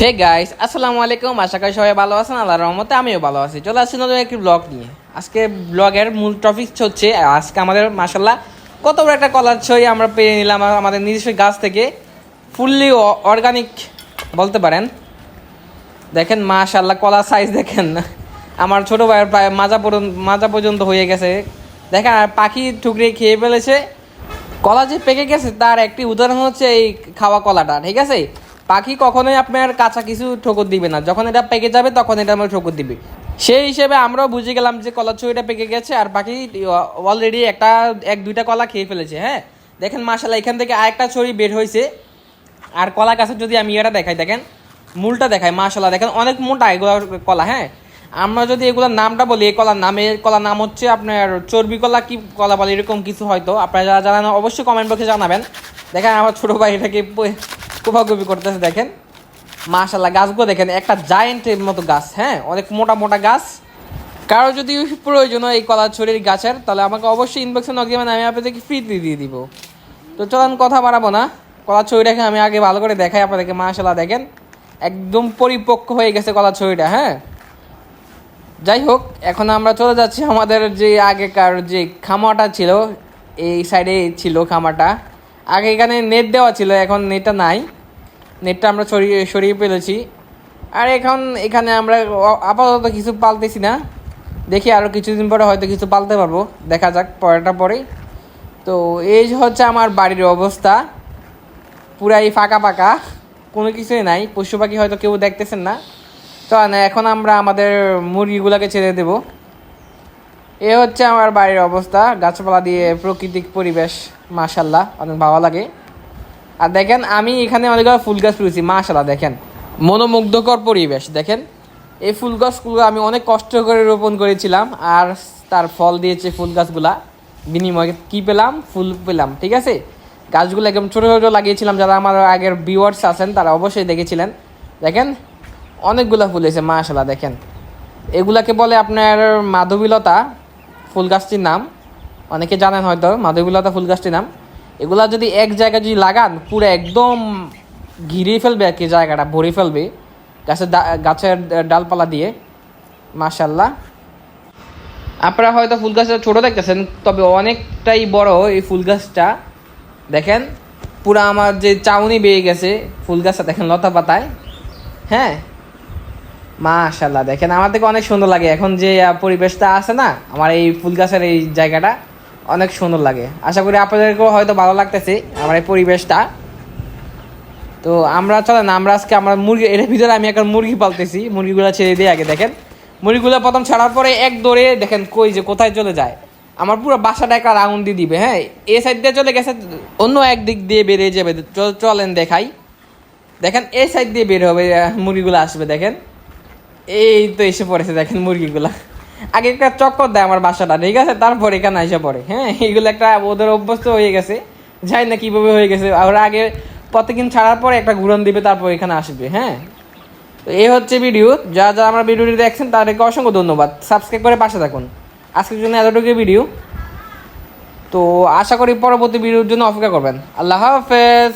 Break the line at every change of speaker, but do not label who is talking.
Hey guys, আসসালামু আলাইকুম। আশা করি সবাই ভালো আছেন। আল্লাহর রহমতে আমিও ভালো আছি। চলে আসছি নতুন একটি ব্লগ নিয়ে। আজকে ব্লগের মূল টপিক হচ্ছে আজকে আমাদের মাশাল্লাহ কত বড় একটা কলার ছড়ি আমরা পেয়ে নিলাম আমাদের নিজস্ব গাছ থেকে, ফুললি অর্গানিক বলতে পারেন। দেখেন মাশাল্লাহ কলার সাইজ দেখেন, আমার ছোটো ভাইয়ের প্রায় মাজা পর্যন্ত হয়ে গেছে। দেখেন আর পাখি ঠুকরে খেয়ে ফেলেছে। কলা যে পেকে গেছে তার একটি উদাহরণ হচ্ছে এই খাওয়া কলাটা, ঠিক আছে। পাখি কখনোই আপনার কাঁচা কিছু ঠোকর দিবে না, যখন এটা পেকে যাবে তখন এটা আমরা ঠোকর দিবে। সেই হিসেবে আমরাও বুঝে গেলাম যে কলার ছড়িটা পেকে গেছে আর পাখি অলরেডি এক দুইটা কলা খেয়ে ফেলেছে। হ্যাঁ, দেখেন মাশাআল্লাহ এখান থেকে আরেকটা ছড়ি বের হয়েছে। আর কলা গাছের যদি আমি এটা দেখাই, দেখেন মূলটা দেখাই, মাশাআল্লাহ দেখেন অনেক মোটা এগুলো কলা। হ্যাঁ, আমরা যদি এগুলোর নামটা বলি, এই কলার নাম হচ্ছে আপনার চর্বি কলা, কি কলা বলে এরকম কিছু, হয়তো আপনারা যারা জানেন অবশ্যই কমেন্ট বক্সে জানাবেন। দেখেন আমার ছোটো ভাই এটাকে কোপাকুপি করতেছে। দেখেন মাশাআল্লাহ গাছগুলো দেখেন, একটা জায়েন্টের মতো গাছ। হ্যাঁ, অনেক মোটা মোটা গাছ। কারো যদি প্রয়োজন হয় এই কলার ছড়ির গাছের, তাহলে আমাকে অবশ্যই ইনবক্সে নক দিবেন, আমি আপনাদেরকে ফ্রিতে দিয়ে দিব। তো চলেন কথা বাড়াবো না, কলার ছড়িটাকে আমি আগে ভালো করে দেখাই আপনাদেরকে। মাশাআল্লাহ দেখেন একদম পরিপক্ক হয়ে গেছে কলার ছড়িটা। হ্যাঁ, যাই হোক, এখন আমরা চলে যাচ্ছি আমাদের যে আগেকার যে খামারটা ছিল, এই সাইডে ছিল খামারটা। আগে এখানে নেট দেওয়া ছিল, এখন নেটটা নাই, নেটটা আমরা সরিয়ে ফেলেছি। আর এখন এখানে আমরা আপাতত কিছু পালতেছি না, দেখি আরও কিছুদিন পরে হয়তো কিছু পালতে পারবো, দেখা যাক পরেরটা পরেই। তো এই হচ্ছে আমার বাড়ির অবস্থা, পুরাই ফাঁকা ফাঁকা, কোনো কিছুই নাই, পশু পাখি হয়তো কেউ দেখতেছেন না। তো না, এখন আমরা আমাদের মুরগিগুলোকে ছেড়ে দেব। এ হচ্ছে আমার বাড়ির অবস্থা, গাছপালা দিয়ে প্রাকৃতিক পরিবেশ, মাশাল্লাহ অনেক ভালো লাগে। আর দেখেন আমি এখানে অনেকগুলো ফুল গাছ রয়েছি, মাশাল্লাহ দেখেন মনোমুগ্ধকর পরিবেশ। দেখেন এই ফুল গাছগুলো আমি অনেক কষ্ট করে রোপণ করেছিলাম, আর তার ফল দিয়েছে ফুল গাছগুলা। বিনিময়ে কী পেলাম? ফুল পেলাম, ঠিক আছে। গাছগুলো একদম ছোটো ছোটো লাগিয়েছিলাম, যারা আমার আগের ভিউয়ার্স আছেন তারা অবশ্যই দেখেছিলেন। দেখেন অনেকগুলো ফুল এসে মাশাআল্লাহ দেখেন। এগুলাকে বলে আপনার মাধবীলতা ফুল গাছটির নাম, অনেকে জানেন হয়তো মাধবীলতা ফুল গাছটির নাম। এগুলা যদি এক জায়গায় যদি লাগান, পুরো একদম ঘিরে ফেলবে আর কি, জায়গাটা ভরে ফেলবে গাছের ডালপালা দিয়ে। মাশাআল্লাহ আপনারা হয়তো ফুল গাছটা ছোটো দেখতেছেন, তবে অনেকটাই বড় এই ফুল গাছটা। দেখেন পুরা আমার যে চাউনি বেয়ে গেছে ফুল গাছটা, দেখেন লতা পাতায়। হ্যাঁ মাশাআল্লাহ দেখেন আমার থেকে অনেক সুন্দর লাগে। এখন যে পরিবেশটা আছে না, আমার এই ফুল গাছের এই জায়গাটা অনেক সুন্দর লাগে। আশা করি আপনাদেরকেও হয়তো ভালো লাগতেছে আমার এই পরিবেশটা। তো আমরা চলেন আমরা আজকে আমার মুরগি, এর ভিতরে আমি একটা মুরগি পালতেছি, মুরগিগুলো ছেড়ে দিয়ে আগে দেখেন। মুরগিগুলো প্রথম ছাড়ার পরে এক দৌড়ে দেখেন কই যে কোথায় চলে যায়, আমার পুরো বাসাটা একটা রাউন্ড দিয়ে দিবে। হ্যাঁ, এই সাইড দিয়ে চলে গেছে, অন্য এক দিক দিয়ে বেরিয়ে যাবে। চলেন দেখাই। দেখেন এই সাইড দিয়ে বের হবে, মুরগিগুলো আসবে। দেখেন এই তো এসে পড়েছে, দেখেন মুরগিগুলা আগে একটা চক্কর দেয় আমার বাসাটা, ঠিক আছে, তারপর এখানে এসে পড়ে। হ্যাঁ, এইগুলো একটা ওদের অভ্যস্ত হয়ে গেছে, জানি না কীভাবে হয়ে গেছে। ওরা আগে প্রত্যেকদিন ছাড়ার পরে একটা ঘুরন দিবে, তারপর এখানে আসবে। হ্যাঁ, তো এই হচ্ছে ভিডিও। যারা আমার ভিডিওটি দেখছেন তাদেরকে অসংখ্য ধন্যবাদ, সাবস্ক্রাইব করে পাশে থাকুন। আজকের জন্য এতটুকু ভিডিও, তো আশা করি পরবর্তী ভিডিওর জন্য অপেক্ষা করবেন। আল্লাহ হাফেজ।